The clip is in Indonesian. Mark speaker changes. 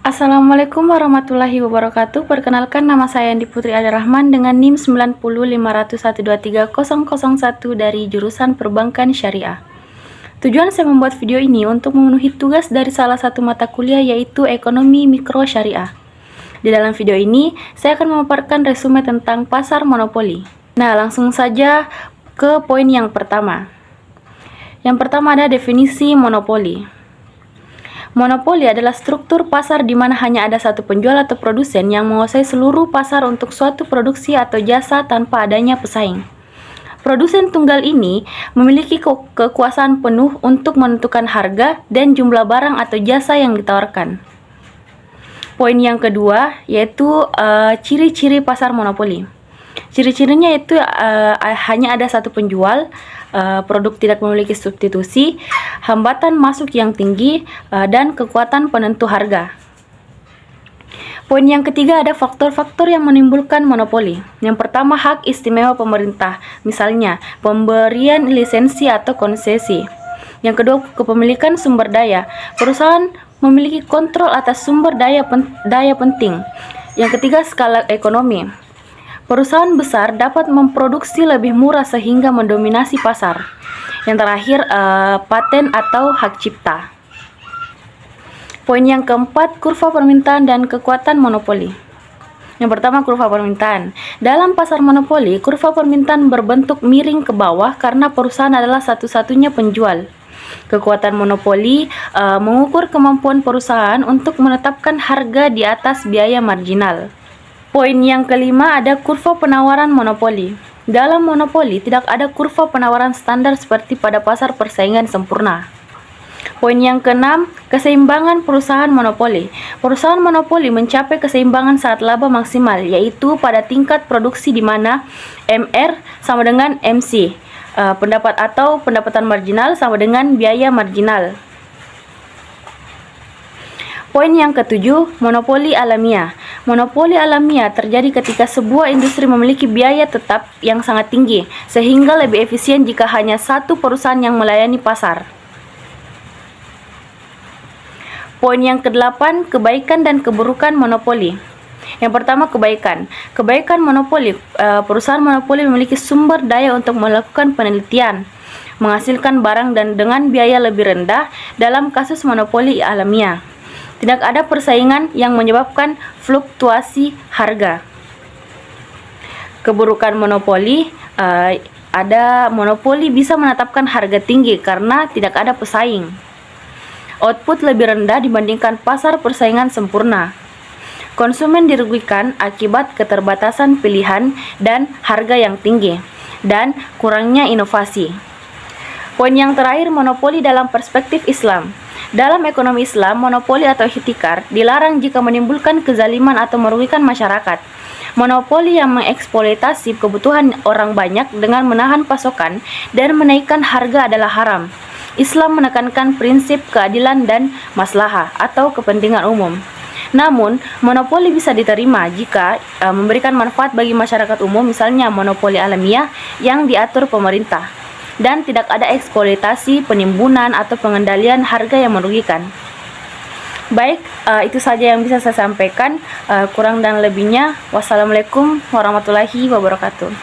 Speaker 1: Assalamualaikum warahmatullahi wabarakatuh. Perkenalkan, nama saya Andi Putri Ada Rahman dengan NIM 90501230001 dari jurusan Perbankan Syariah. Tujuan saya membuat video ini untuk memenuhi tugas dari salah satu mata kuliah, yaitu Ekonomi Mikro Syariah. Di dalam video ini, saya akan memaparkan resume tentang pasar monopoli. Nah, langsung saja ke poin yang pertama. Yang pertama ada definisi monopoli. Monopoli adalah struktur pasar di mana hanya ada satu penjual atau produsen yang menguasai seluruh pasar untuk suatu produksi atau jasa tanpa adanya pesaing. Produsen tunggal ini memiliki kekuasaan penuh untuk menentukan harga dan jumlah barang atau jasa yang ditawarkan. Poin yang kedua yaitu ciri-ciri pasar monopoli. Ciri-cirinya itu hanya ada satu penjual, produk tidak memiliki substitusi, hambatan masuk yang tinggi, dan kekuatan penentu harga. Poin yang ketiga ada faktor-faktor yang menimbulkan monopoli. Yang pertama, hak istimewa pemerintah, misalnya pemberian lisensi atau konsesi. Yang kedua, kepemilikan sumber daya. Perusahaan memiliki kontrol atas sumber daya penting. Yang ketiga, skala ekonomi. Perusahaan besar dapat memproduksi lebih murah sehingga mendominasi pasar. Yang terakhir, paten atau hak cipta. Poin yang keempat, kurva permintaan dan kekuatan monopoli. Yang pertama, kurva permintaan. Dalam pasar monopoli, kurva permintaan berbentuk miring ke bawah karena perusahaan adalah satu-satunya penjual. Kekuatan monopoli mengukur kemampuan perusahaan untuk menetapkan harga di atas biaya marginal. Poin yang kelima ada kurva penawaran monopoli. Dalam monopoli tidak ada kurva penawaran standar seperti pada pasar persaingan sempurna. Poin yang keenam, keseimbangan perusahaan monopoli. Perusahaan monopoli mencapai keseimbangan saat laba maksimal, yaitu pada tingkat produksi di mana MR sama dengan MC. Pendapatan marginal sama dengan biaya marginal. Poin yang ketujuh, monopoli alamiah. Monopoli alamiah terjadi ketika sebuah industri memiliki biaya tetap yang sangat tinggi, sehingga lebih efisien jika hanya satu perusahaan yang melayani pasar. Poin yang kedelapan, kebaikan dan keburukan monopoli. Yang pertama, kebaikan. Kebaikan monopoli, perusahaan monopoli memiliki sumber daya untuk melakukan penelitian, menghasilkan barang dan dengan biaya lebih rendah dalam kasus monopoli alamiah. Tidak ada persaingan yang menyebabkan fluktuasi harga. Keburukan monopoli, ada monopoli bisa menetapkan harga tinggi karena tidak ada pesaing. Output lebih rendah dibandingkan pasar persaingan sempurna. Konsumen dirugikan akibat keterbatasan pilihan dan harga yang tinggi, dan kurangnya inovasi. Poin yang terakhir, monopoli dalam perspektif Islam. Dalam ekonomi Islam, monopoli atau ihtikar dilarang jika menimbulkan kezaliman atau merugikan masyarakat. Monopoli yang mengeksploitasi kebutuhan orang banyak dengan menahan pasokan dan menaikkan harga adalah haram. Islam menekankan prinsip keadilan dan maslahah atau kepentingan umum. Namun, monopoli bisa diterima jika memberikan manfaat bagi masyarakat umum, misalnya monopoli alamiah yang diatur pemerintah, dan tidak ada eksploitasi, penimbunan, atau pengendalian harga yang merugikan. Baik, itu saja yang bisa saya sampaikan. Kurang dan lebihnya, wassalamualaikum warahmatullahi wabarakatuh.